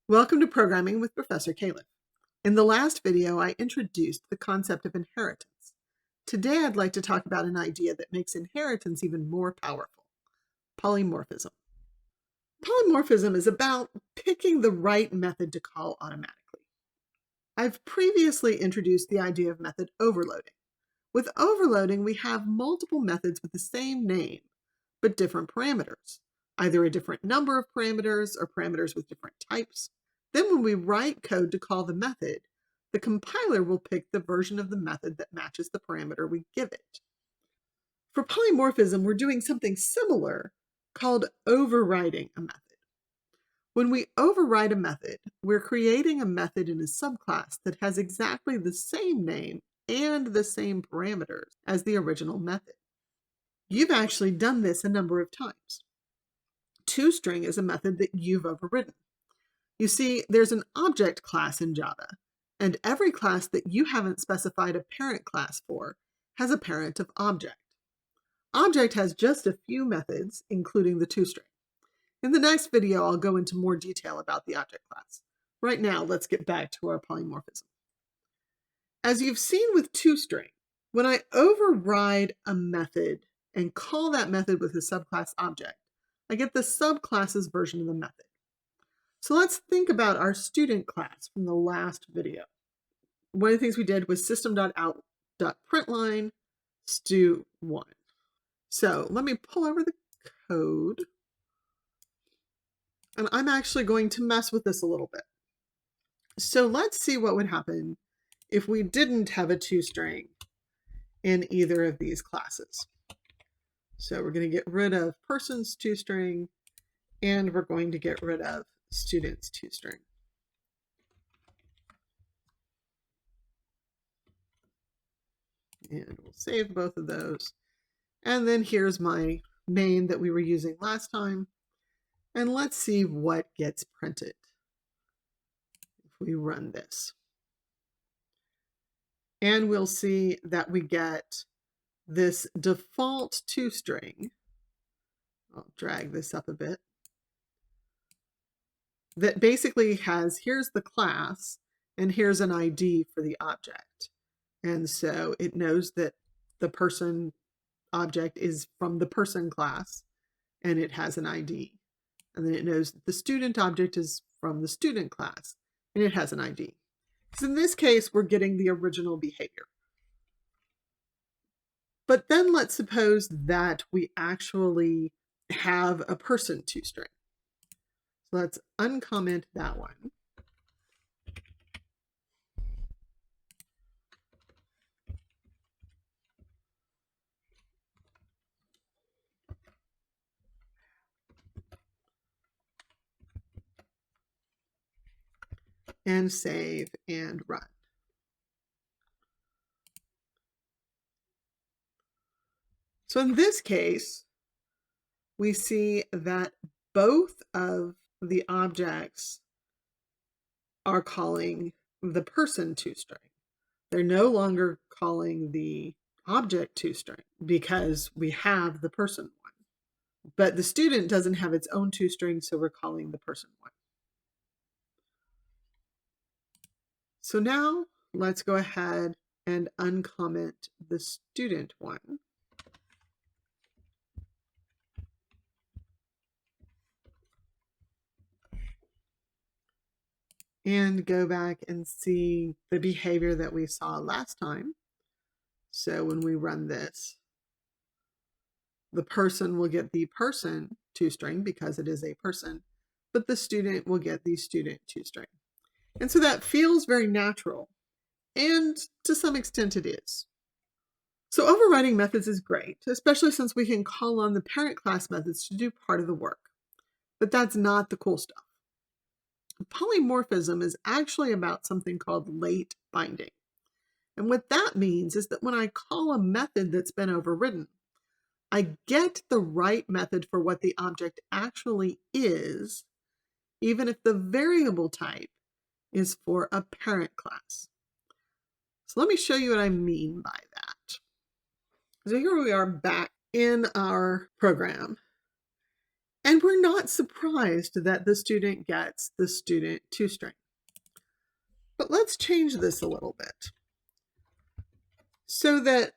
Welcome to Programming with Professor Caleb. In the last video, I introduced the concept of inheritance. Today, I'd like to talk about an idea that makes inheritance even more powerful: polymorphism. Polymorphism is about picking the right method to call automatically. I've previously introduced the idea of method overloading. With overloading, we have multiple methods with the same name, but different parameters, either a different number of parameters or parameters with different types. Then when we write code to call the method, the compiler will pick the version of the method that matches the parameter we give it. For polymorphism, we're doing something similar called overriding a method. When we override a method, we're creating a method in a subclass that has exactly the same name and the same parameters as the original method. You've actually done this a number of times. ToString is a method that you've overridden. You see, there's an object class in Java, and every class that you haven't specified a parent class for has a parent of object. Object has just a few methods, including the ToString. In the next video, I'll go into more detail about the object class. Right now, let's get back to our polymorphism. As you've seen with ToString, when I override a method and call that method with a subclass object, I get the subclass's version of the method. So let's think about our student class from the last video. One of the things we did was system.out.println stu1. So let me pull over the code. And I'm actually going to mess with this a little bit. So let's see what would happen if we didn't have a ToString in either of these classes. So we're going to get rid of person's ToString, and we're going to get rid of student's ToString. And we'll save both of those. And then here's my main that we were using last time. And let's see what gets printed if we run this. And we'll see that we get this default ToString. I'll drag this up a bit. That basically has, here's the class, and here's an ID for the object. And so it knows that the person object is from the person class, and it has an ID. And then it knows that the student object is from the student class, and it has an ID. So in this case, we're getting the original behavior. But then let's suppose that we actually have a person ToString. So let's uncomment that one. And save and run. So in this case, we see that both of the objects are calling the person ToString. They're no longer calling the object ToString because we have the person one. But the student doesn't have its own ToString, so we're calling the person one. So now let's go ahead and uncomment the student one. And go back and see the behavior that we saw last time. So when we run this, the person will get the person ToString because it is a person, but the student will get the student ToString. And so that feels very natural, and to some extent it is. So overriding methods is great, especially since we can call on the parent class methods to do part of the work. But that's not the cool stuff. Polymorphism is actually about something called late binding. And what that means is that when I call a method that's been overridden, I get the right method for what the object actually is, even if the variable type is for a parent class. So let me show you what I mean by that. So here we are back in our program. And we're not surprised that the student gets the student toString. But let's change this a little bit so that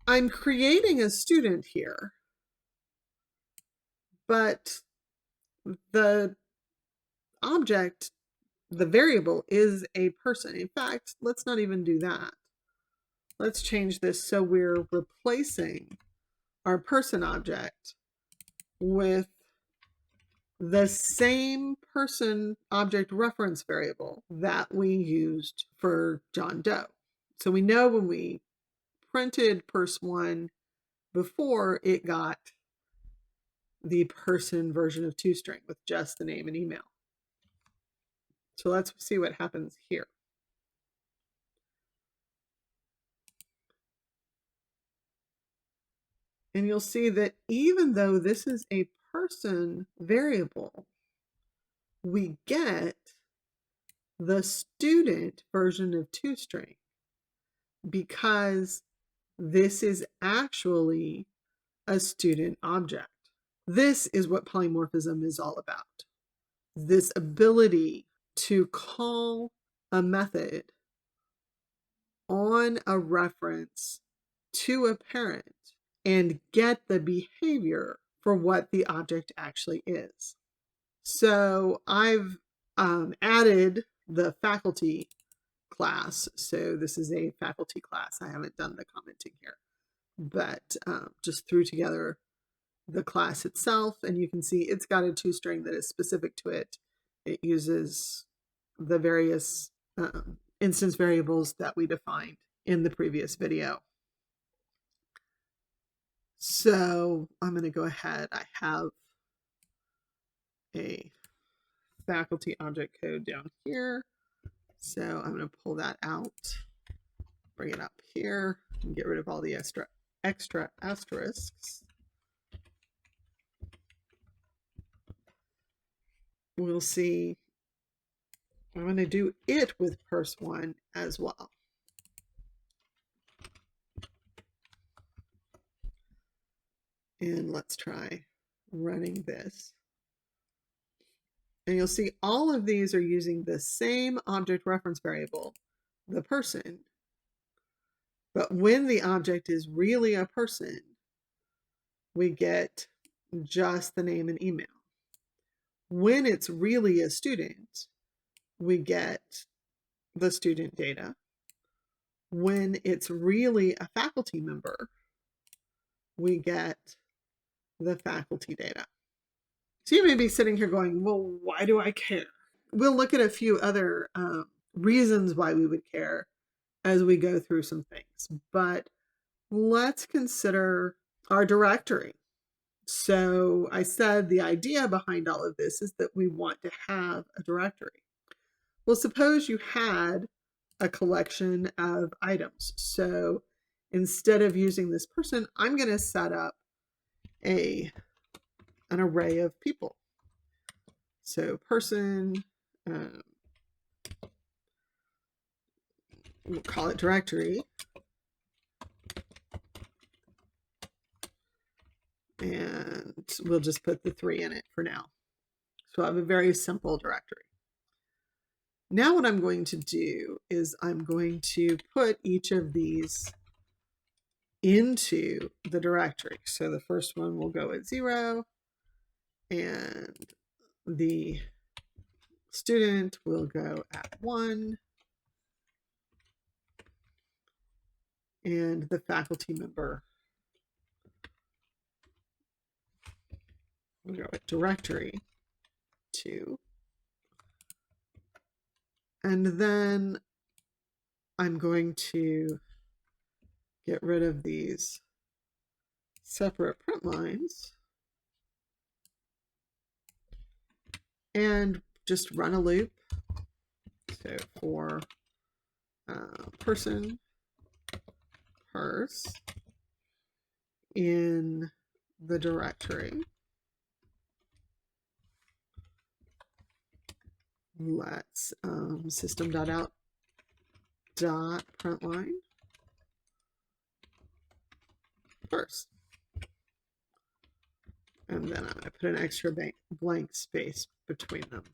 I'm creating a student here, but the object, the variable, is a person. In fact, let's not even do that. Let's change this so we're replacing our person object with the same person object reference variable that we used for John Doe. So we know when we printed pers1 before, it got the person version of toString with just the name and email. So let's see what happens here. And you'll see that even though this is a person variable, we get the student version of toString because this is actually a student object. This is what polymorphism is all about. This ability to call a method on a reference to a parent and get the behavior for what the object actually is. So I've added the faculty class. So this is a faculty class. I haven't done the commenting here, but just threw together the class itself, and you can see it's got a toString that is specific to it. It uses the various instance variables that we defined in the previous video. So I'm going to go ahead. I have a faculty object code down here. So I'm going to pull that out, bring it up here, and get rid of all the extra asterisks. We'll see. I'm going to do it with pers1 as well. And let's try running this. And you'll see all of these are using the same object reference variable, the person. But when the object is really a person, we get just the name and email. When it's really a student, we get the student data. When it's really a faculty member, we get the faculty data. So you may be sitting here going, well, why do I care? We'll look at a few other reasons why we would care as we go through some things, but let's consider our directory. So I said the idea behind all of this is that we want to have a directory. Well, suppose you had a collection of items. So instead of using this person, I'm going to set up an array of people. So person, we'll call it directory. And we'll just put the 3 in it for now. So I have a very simple directory. Now what I'm going to do is I'm going to put each of these into the directory. So the first one will go at 0, and the student will go at 1, and the faculty member will go at directory 2. And then I'm going to get rid of these separate print lines and just run a loop. So for person pers in the directory, let's system.out.println first. And then I'm going to put an extra blank space between them.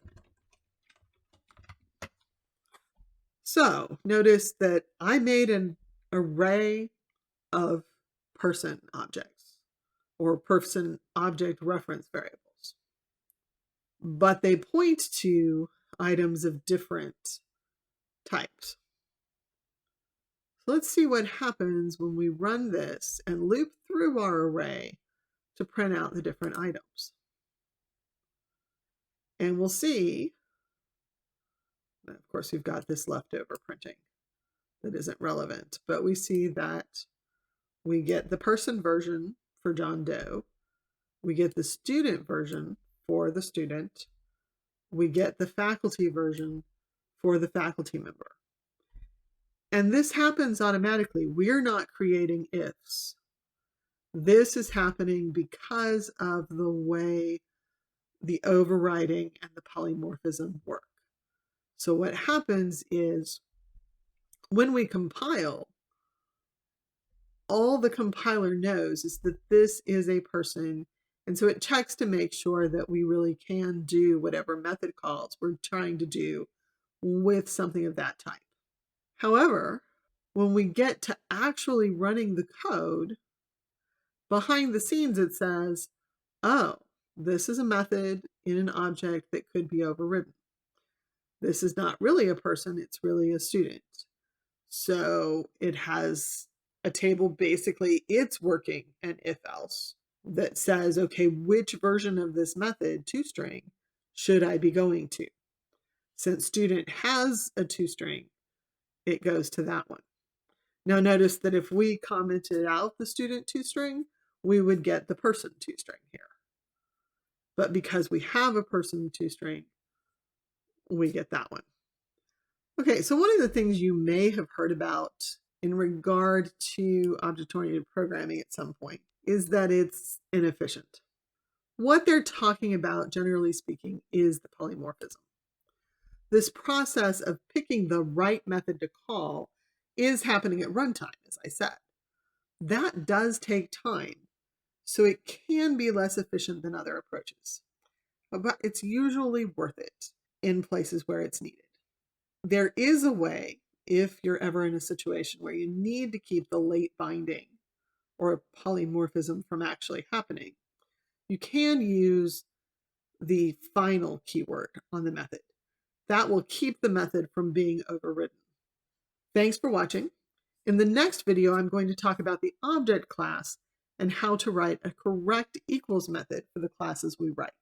So notice that I made an array of person objects or person object reference variables, but they point to items of different types. So let's see what happens when we run this and loop through our array to print out the different items. And we'll see, of course, we've got this leftover printing that isn't relevant, but we see that we get the person version for John Doe. We get the student version for the student. We get the faculty version for the faculty member. And this happens automatically. We're not creating ifs. This is happening because of the way the overriding and the polymorphism work. So what happens is when we compile, all the compiler knows is that this is a person. And so it checks to make sure that we really can do whatever method calls we're trying to do with something of that type. However, when we get to actually running the code, behind the scenes it says, oh, this is a method in an object that could be overridden. This is not really a person, it's really a student. So it has a table, basically it's working an if else that says, okay, which version of this method, toString, should I be going to? Since student has a toString, it goes to that one. Now notice that if we commented out the student toString, we would get the person toString here. But because we have a person toString, we get that one. Okay, so one of the things you may have heard about in regard to object-oriented programming at some point is that it's inefficient. What they're talking about, generally speaking, is the polymorphism. This process of picking the right method to call is happening at runtime, as I said. That does take time, so it can be less efficient than other approaches. But it's usually worth it in places where it's needed. There is a way, if you're ever in a situation where you need to keep the late binding or polymorphism from actually happening, you can use the final keyword on the method. That will keep the method from being overridden. Thanks for watching. In the next video, I'm going to talk about the object class and how to write a correct equals method for the classes we write.